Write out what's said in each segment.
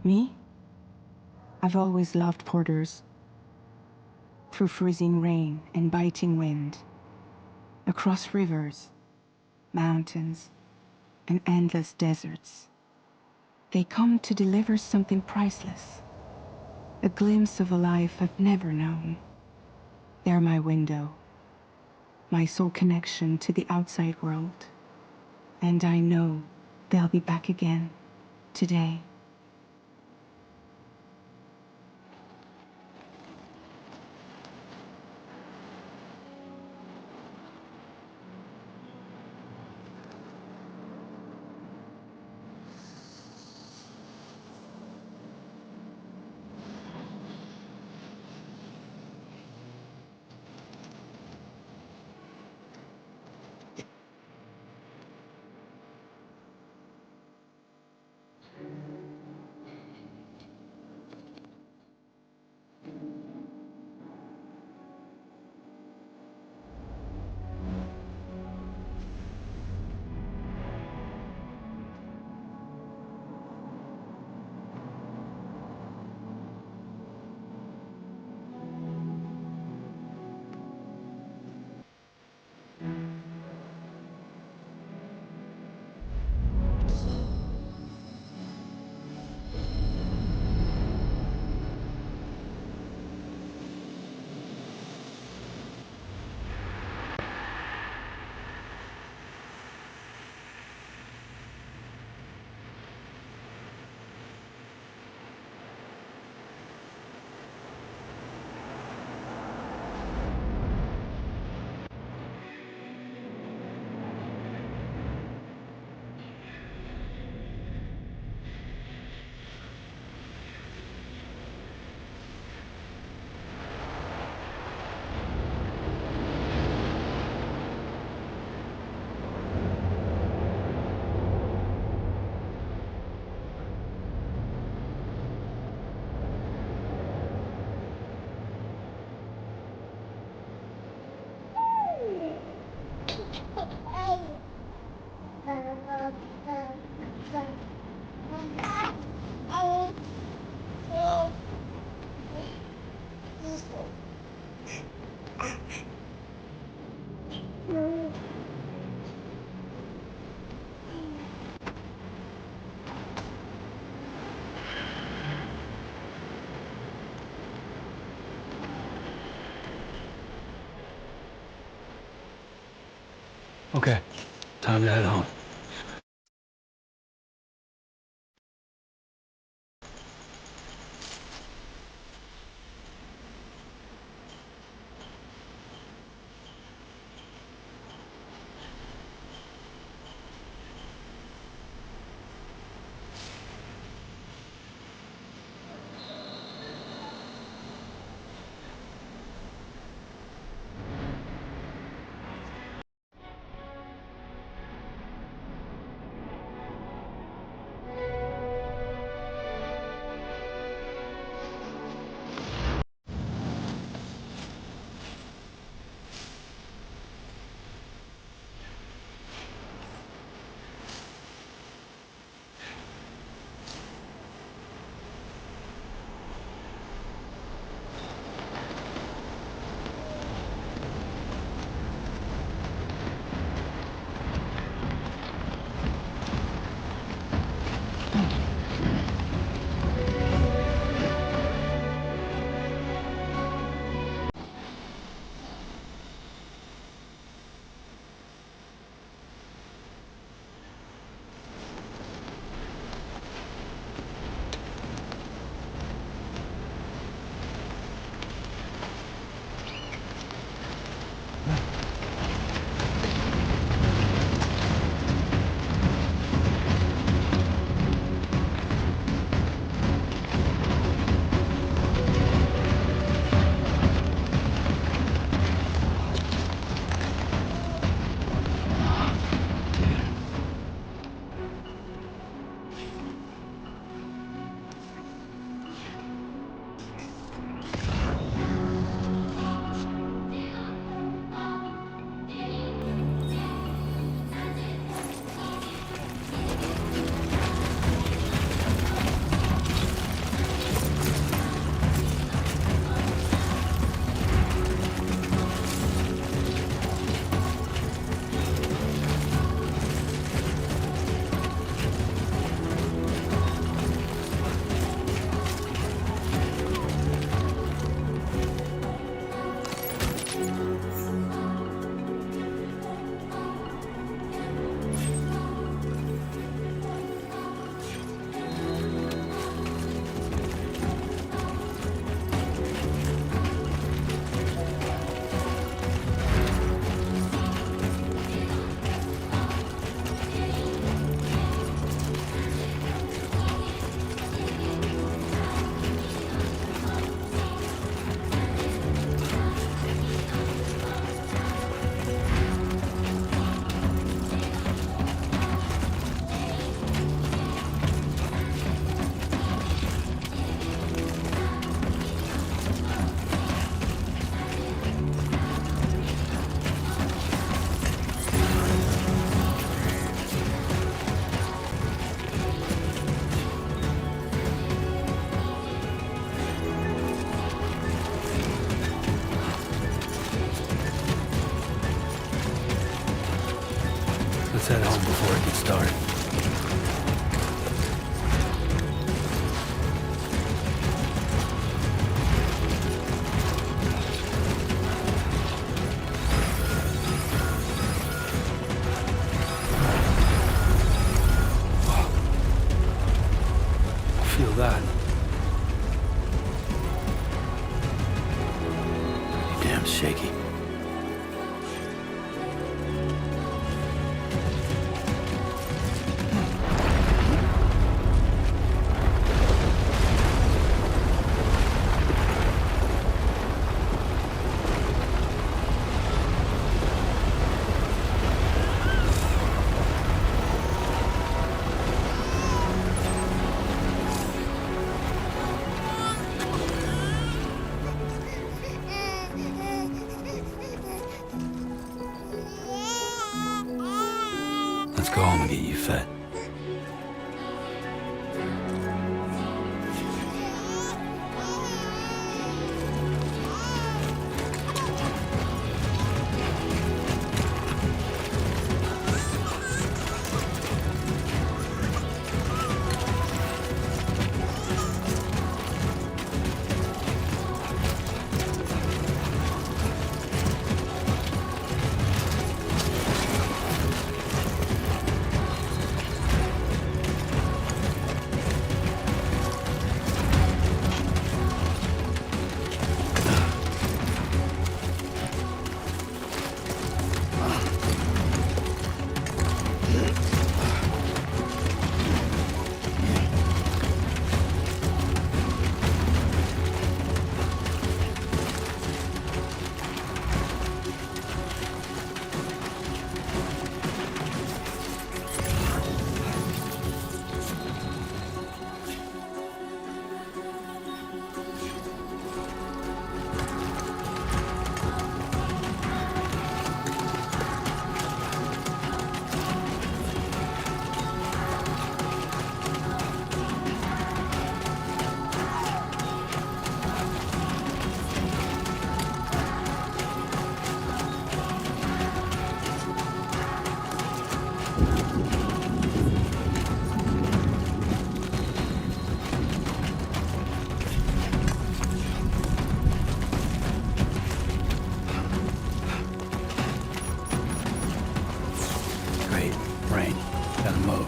Me? I've always loved porters. Through freezing rain and biting wind, across rivers, mountains, and endless deserts. They come to deliver something priceless, a glimpse of a life I've never known. They're my window, my sole connection to the outside world. And I know they'll be back again today. Okay, time to head home. started. Feel that. Damn shaky. Let's go home and get you fed. Great. Rain. Gotta move.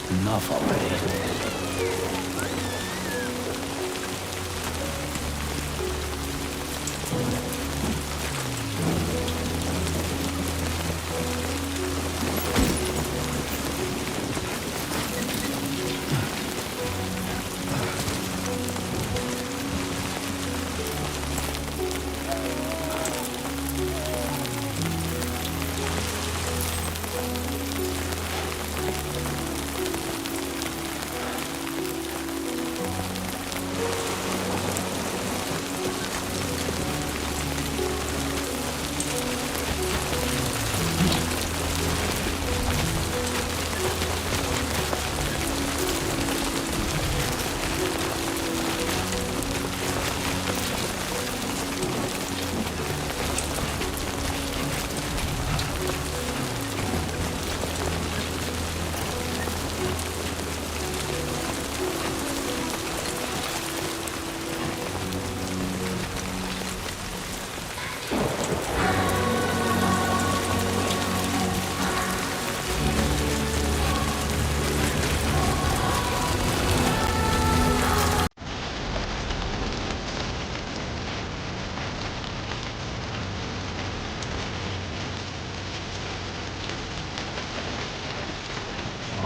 Enough already.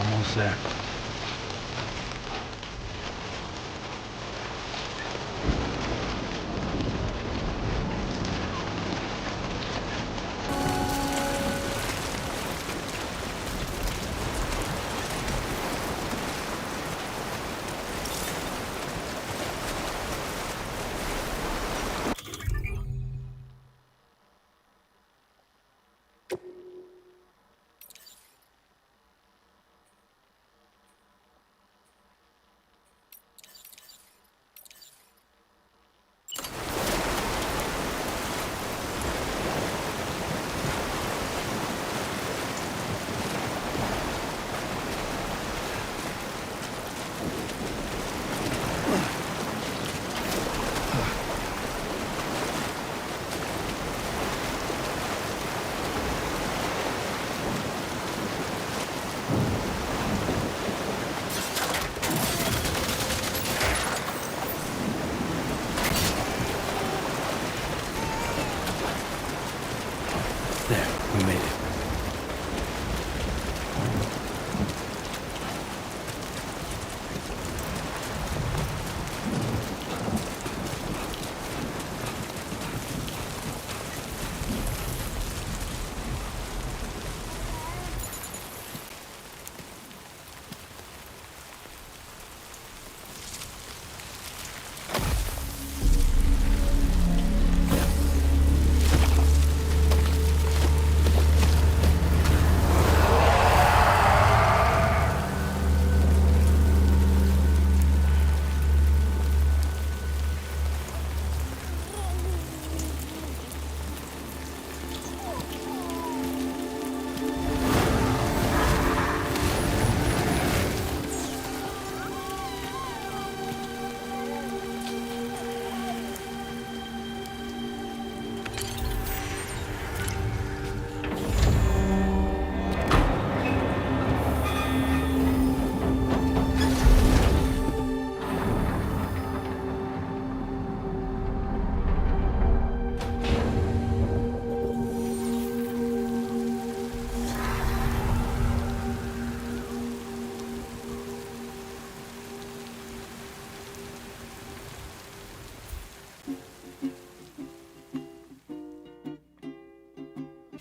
Almost there. There, we made it.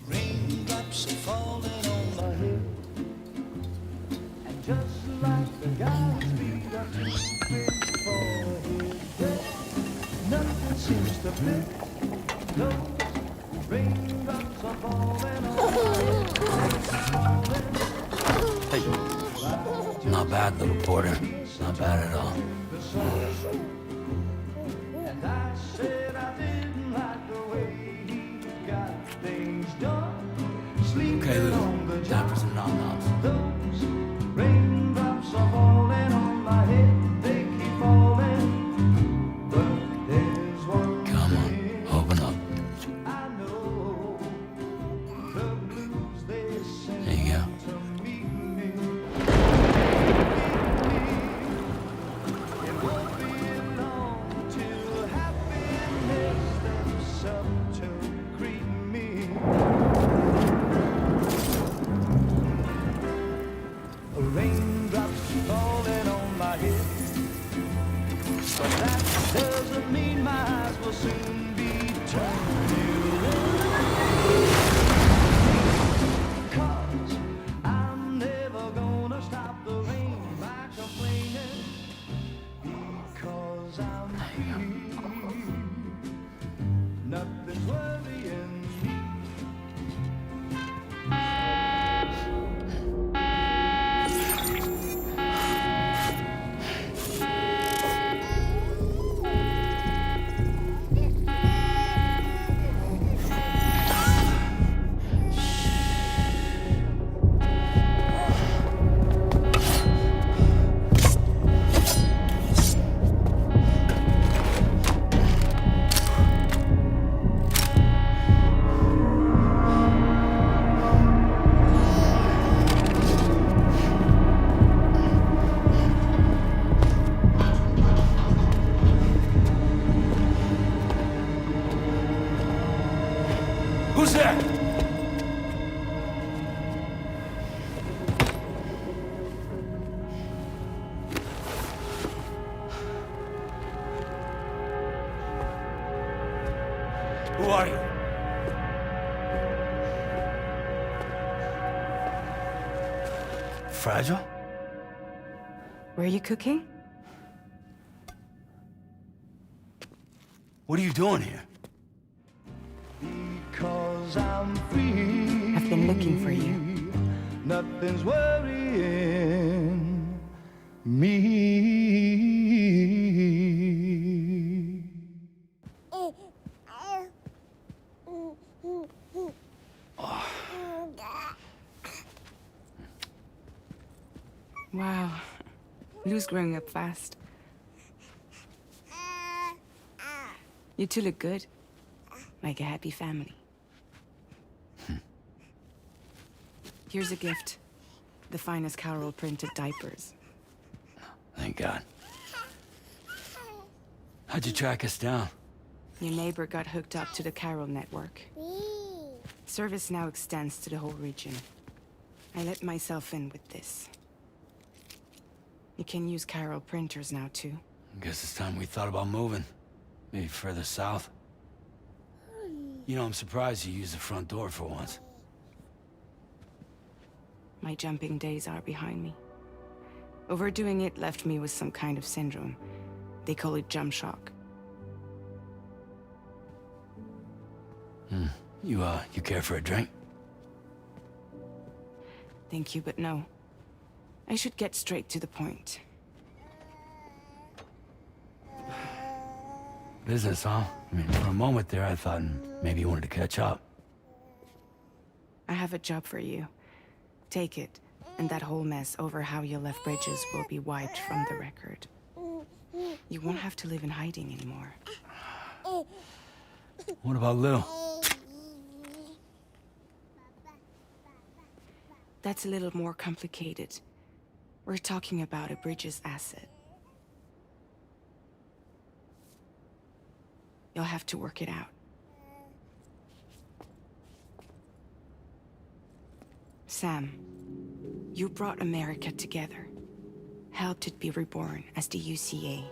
Raindrops are falling on my head, and just like the guy's feet are too big for his head, nothing seems to fit. Those raindrops are falling on my head. Hey, not bad, little porter. Not bad at all. And I said I didn't like the way he got things done. Okay, Lou. Time for some nom-noms. Those raindrops are falling on my head. They keep falling, but there's one Come on, thing open up. I know. The blues they send There you go. to meet me. It won't be long till happiness steps up to greet me. Raindrops falling on my head, but that doesn't mean my eyes will soon be turning red. 'Cause I'm never gonna stop the rain by complaining, because I'm free. Nothing's worrying me. fragile? Were you cooking? What are you doing here? Because I'm free. I've been looking for you. Nothing's worrying me. Wow. Lou's growing up fast. You two look good. Like a happy family. Here's a gift. The finest Carol printed diapers. Thank God. How'd you track us down? Your neighbor got hooked up to the Carol network. Service now extends to the whole region. I let myself in with this. You can use Carol printers now, too. Guess it's time we thought about moving. Maybe further south. You know, I'm surprised you used the front door for once. My jumping days are behind me. Overdoing it left me with some kind of syndrome. They call it jump shock. You care for a drink? Thank you, but no. I should get straight to the point. Business, huh? I mean, for a moment there, I thought maybe you wanted to catch up. I have a job for you. Take it, and that whole mess over how you left Bridges will be wiped from the record. You won't have to live in hiding anymore. What about Lou? That's a little more complicated. We're talking about a Bridges asset. You'll have to work it out. Sam, you brought America together. Helped it be reborn as the UCA.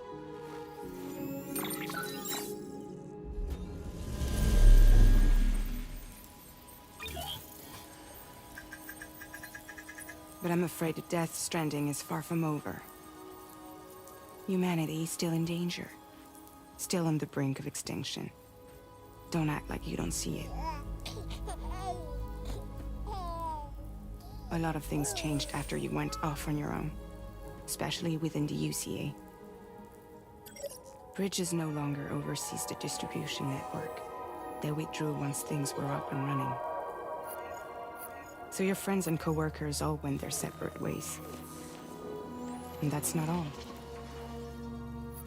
But I'm afraid the Death Stranding is far from over. Humanity is still in danger. Still on the brink of extinction. Don't act like you don't see it. A lot of things changed after you went off on your own. Especially within the UCA. Bridges no longer oversees the distribution network. They withdrew once things were up and running. So your friends and co-workers all went their separate ways. And that's not all.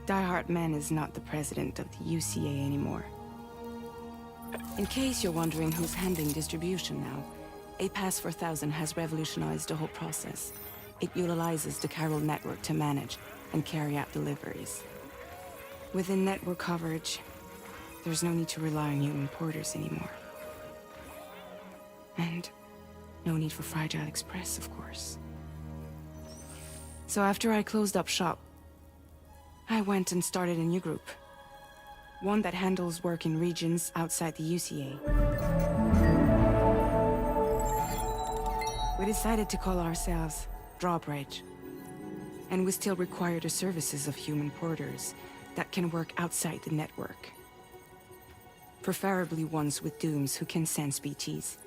Die Hard Man is not the president of the UCA anymore. In case you're wondering who's handling distribution now, A Pass 4000 has revolutionized the whole process. It utilizes the Carol network to manage and carry out deliveries. Within network coverage, there's no need to rely on human porters anymore. And no need for Fragile Express, of course. So after I closed up shop, I went and started a new group. One that handles work in regions outside the UCA. We decided to call ourselves Drawbridge. And we still require the services of human porters that can work outside the network. Preferably ones with dooms who can sense BTs.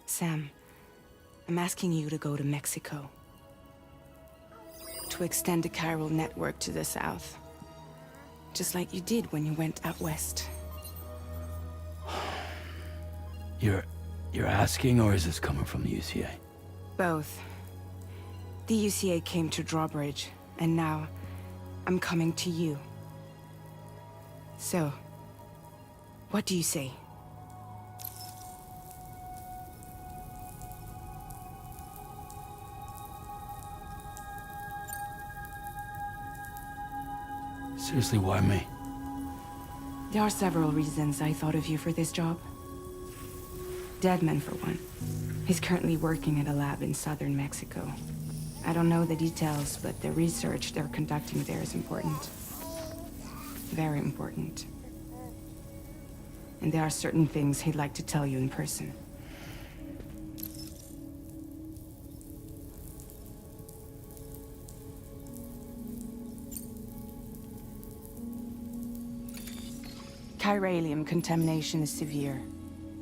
Sam, I'm asking you to go to Mexico. To extend the Carol network to the south. Just like you did when you went out west. You're asking, or is this coming from the UCA? Both. The UCA came to Drawbridge, and now I'm coming to you. So, what do you say? Seriously, why me? There are several reasons I thought of you for this job. Deadman, for one. He's currently working at a lab in southern Mexico. I don't know the details, but the research they're conducting there is important. Very important. And there are certain things he'd like to tell you in person. chiralium contamination is severe.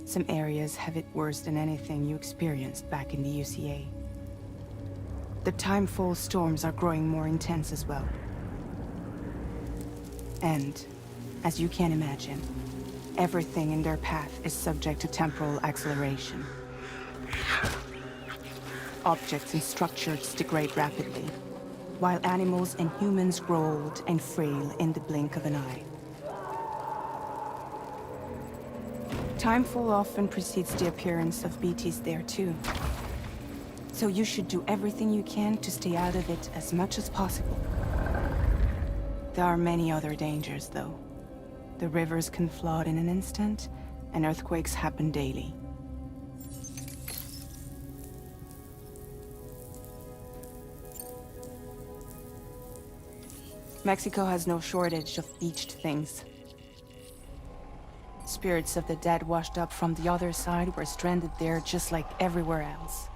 Some areas have it worse than anything you experienced back in the UCA. The timefall storms are growing more intense as well. And, as you can imagine, everything in their path is subject to temporal acceleration. Objects and structures degrade rapidly, while animals and humans grow old and frail in the blink of an eye. Timefall often precedes the appearance of BTs there too. So you should do everything you can to stay out of it as much as possible. There are many other dangers, though. The rivers can flood in an instant, and earthquakes happen daily. Mexico has no shortage of beached things. Spirits of the dead washed up from the other side were stranded there just like everywhere else.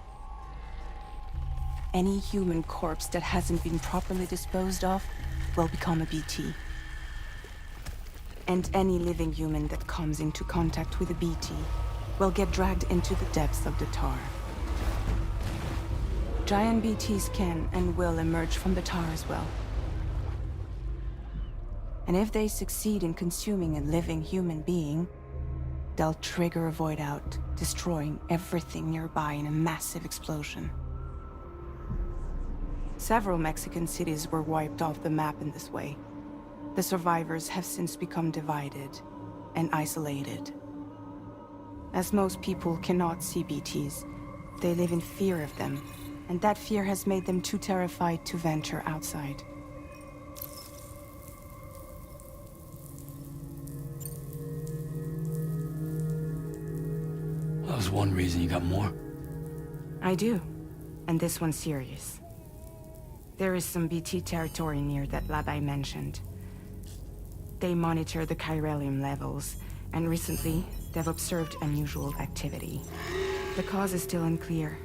Any human corpse that hasn't been properly disposed of will become a BT. And any living human that comes into contact with a BT will get dragged into the depths of the tar. Giant BTs can and will emerge from the tar as well. And if they succeed in consuming a living human being, they'll trigger a void out, destroying everything nearby in a massive explosion. Several Mexican cities were wiped off the map in this way. The survivors have since become divided and isolated. As most people cannot see BTs, they live in fear of them, and that fear has made them too terrified to venture outside. That was one reason you got more. I do, and this one's serious. There is some BT territory near that lab I mentioned. They monitor the chiralium levels, and recently, they've observed unusual activity. The cause is still unclear,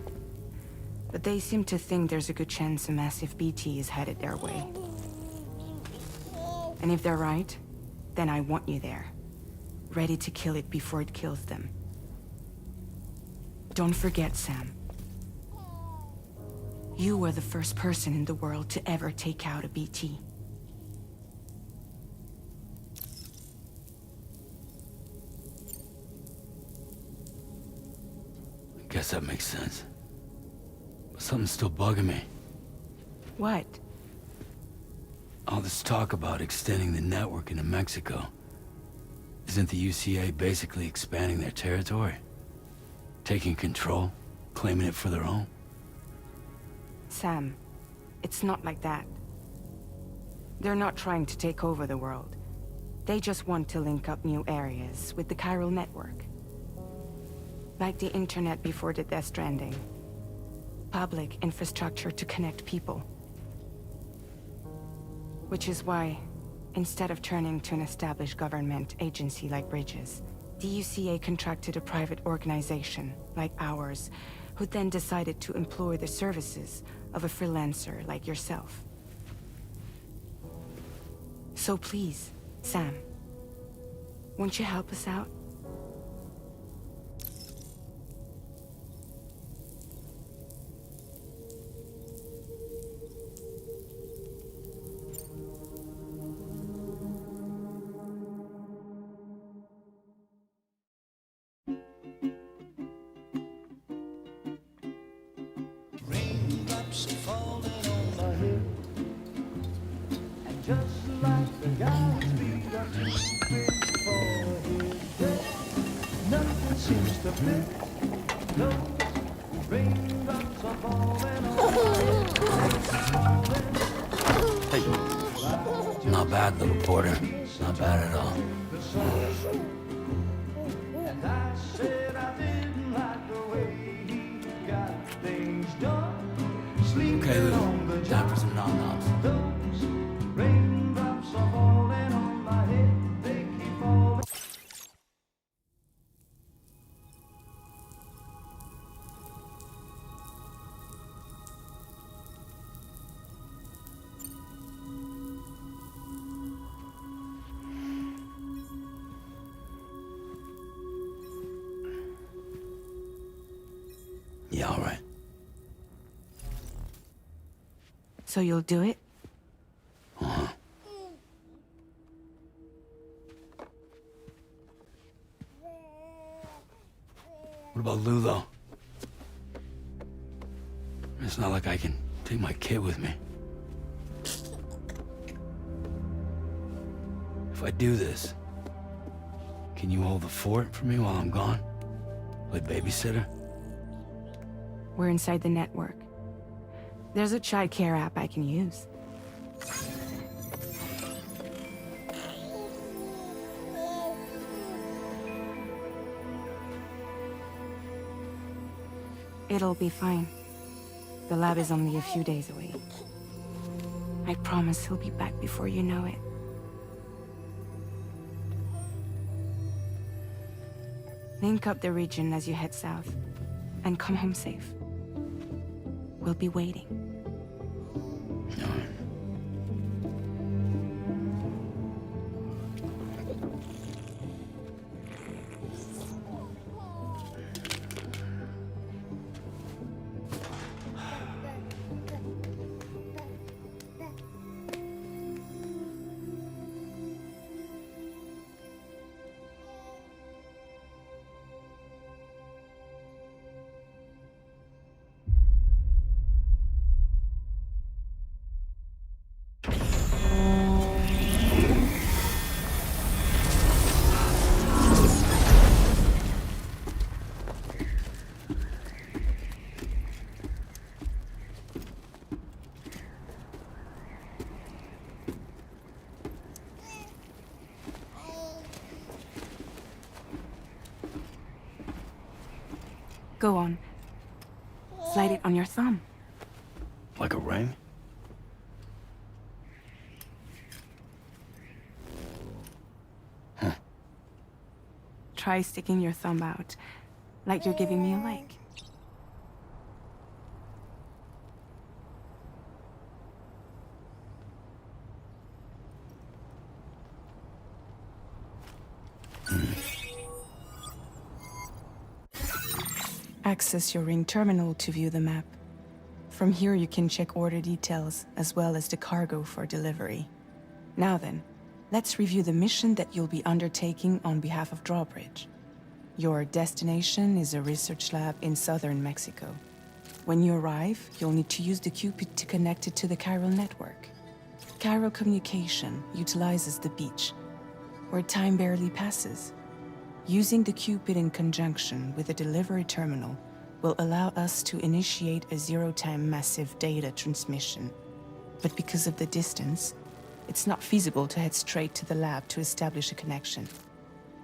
but they seem to think there's a good chance a massive BT is headed their way. And if they're right, then I want you there, ready to kill it before it kills them. Don't forget, Sam. You were the first person in the world to ever take out a BT. I guess that makes sense. But something's still bugging me. What? All this talk about extending the network into Mexico. Isn't the UCA basically expanding their territory? Taking control, claiming it for their own? Sam, it's not like that. They're not trying to take over the world. They just want to link up new areas with the chiral network. Like the internet before the Death Stranding. Public infrastructure to connect people. Which is why, instead of turning to an established government agency like Bridges, the UCA contracted a private organization, like ours, who then decided to employ the services of a freelancer like yourself. So please, Sam, won't you help us out? Raindrops are falling on my head, and just like the guy's feet are too big for his head, nothing seems to fit. Those raindrops are falling on my head. Hey, not bad, little Porter. Not bad at all. And I said I didn't like the way he got things done. Okay, Sleeping on the Lou. Time for job. some nom-noms. Those raindrops are falling on my head. They keep falling. So you'll do it? What about Lulo? It's not like I can take my kid with me. If I do this, can you hold the fort for me while I'm gone? Play babysitter? We're inside the network. There's a child care app I can use. It'll be fine. The lab is only a few days away. I promise he'll be back before you know it. Link up the region as you head south, and come home safe. We'll be waiting. Go on. Slide it on your thumb. Like a ring? Try sticking your thumb out, like you're giving me a like. Access your ring terminal to view the map. From here you can check order details, as well as the cargo for delivery. Now then, let's review the mission that you'll be undertaking on behalf of Drawbridge. Your destination is a research lab in southern Mexico. When you arrive, you'll need to use the Cupid to connect it to the chiral network. Chiral communication utilizes the beach, where time barely passes. Using the Cupid in conjunction with a delivery terminal will allow us to initiate a zero-time massive data transmission. But because of the distance, it's not feasible to head straight to the lab to establish a connection.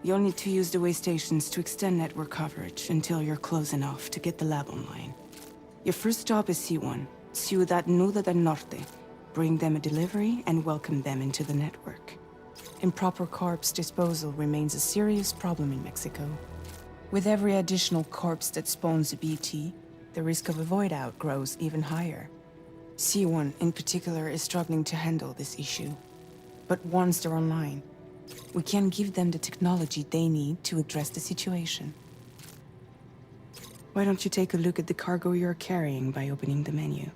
You'll need to use the way stations to extend network coverage until you're close enough to get the lab online. Your first stop is C1, Ciudad Nuda del Norte. Bring them a delivery and welcome them into the network. Improper corpse disposal remains a serious problem in Mexico. With every additional corpse that spawns a BT, the risk of a void out grows even higher. C1 in particular is struggling to handle this issue. But once they're online, we can give them the technology they need to address the situation. Why don't you take a look at the cargo you're carrying by opening the menu?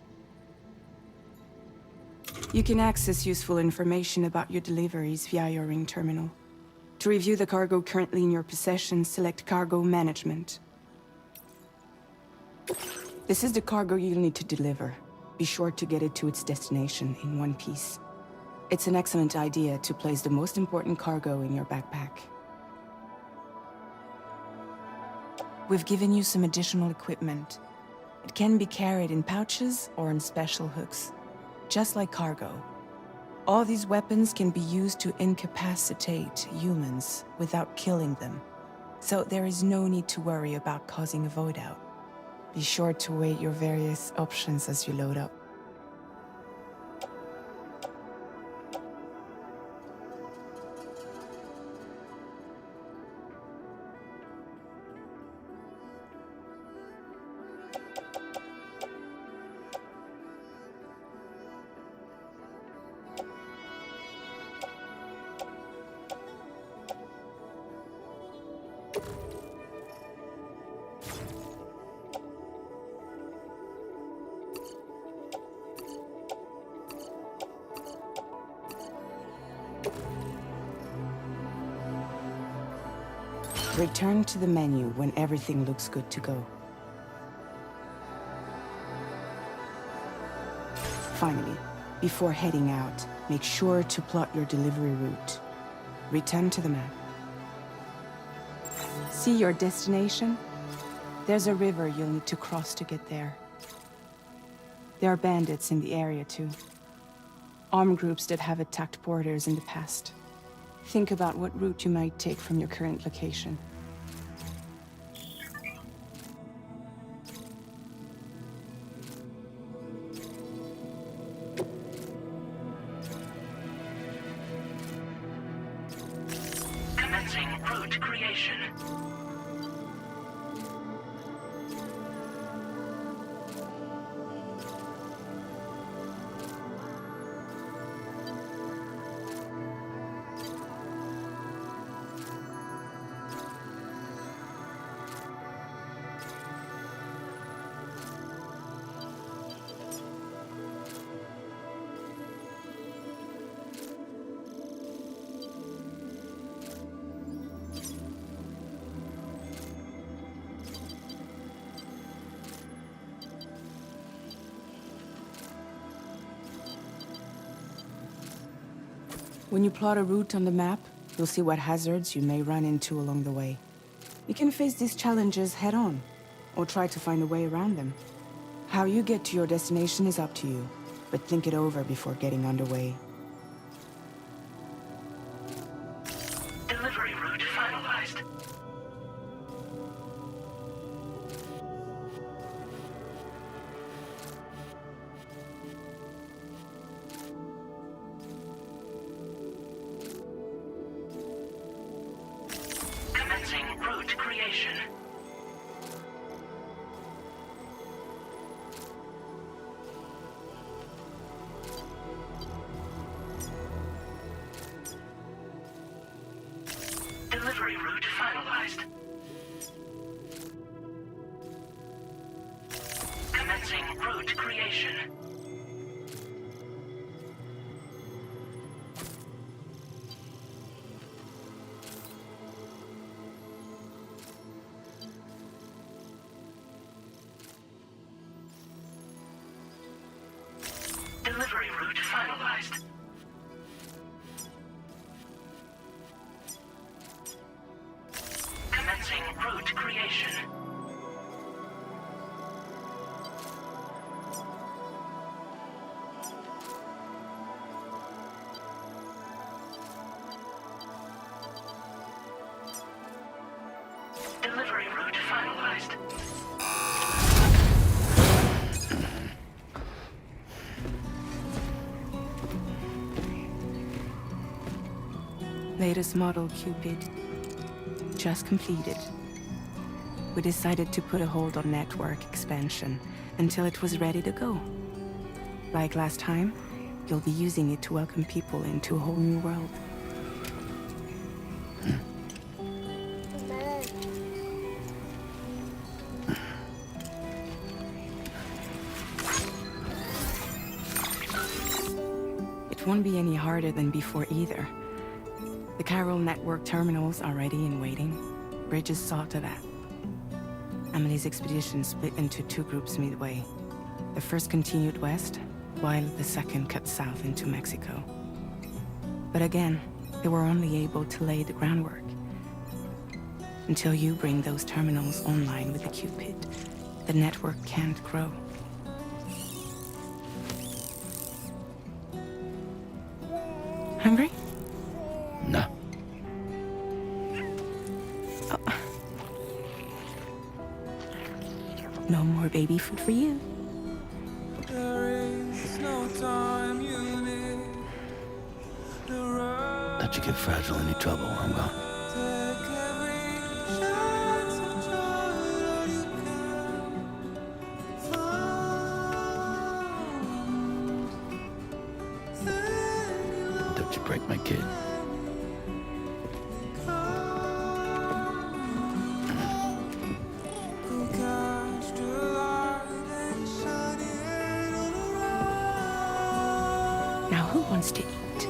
You can access useful information about your deliveries via your ring terminal. To review the cargo currently in your possession, select Cargo Management. This is the cargo you'll need to deliver. Be sure to get it to its destination in one piece. It's an excellent idea to place the most important cargo in your backpack. We've given you some additional equipment. It can be carried in pouches or in special hooks, just like cargo. All these weapons can be used to incapacitate humans without killing them, so there is no need to worry about causing a void out. Be sure to weigh your various options as you load up. Return to the menu when everything looks good to go. Finally, before heading out, make sure to plot your delivery route. Return to the map. See your destination? There's a river you'll need to cross to get there. There are bandits in the area too. Armed groups that have attacked borders in the past. Think about what route you might take from your current location. Commencing route creation. When you plot a route on the map, you'll see what hazards you may run into along the way. You can face these challenges head-on, or try to find a way around them. How you get to your destination is up to you, but think it over before getting underway. Delivery route finalized. Commencing route creation. Delivery route finalized. Commencing route creation. Delivery route finalized. Commencing route creation. Delivery route finalized. Latest model Cupid. Just completed. We decided to put a hold on network expansion until it was ready to go. Like last time, you'll be using it to welcome people into a whole new world. It won't be any harder than before either. The Chiral network terminals are ready and waiting. Bridges saw to that. Emily's expedition split into two groups midway. The first continued west, while the second cut south into Mexico. But again, they were only able to lay the groundwork. Until you bring those terminals online with the Cupid, the network can't grow. Hungry? No. No more baby food for you. Let you get fragile any trouble, I'm gone. Don't you break my kid. Now who wants to eat?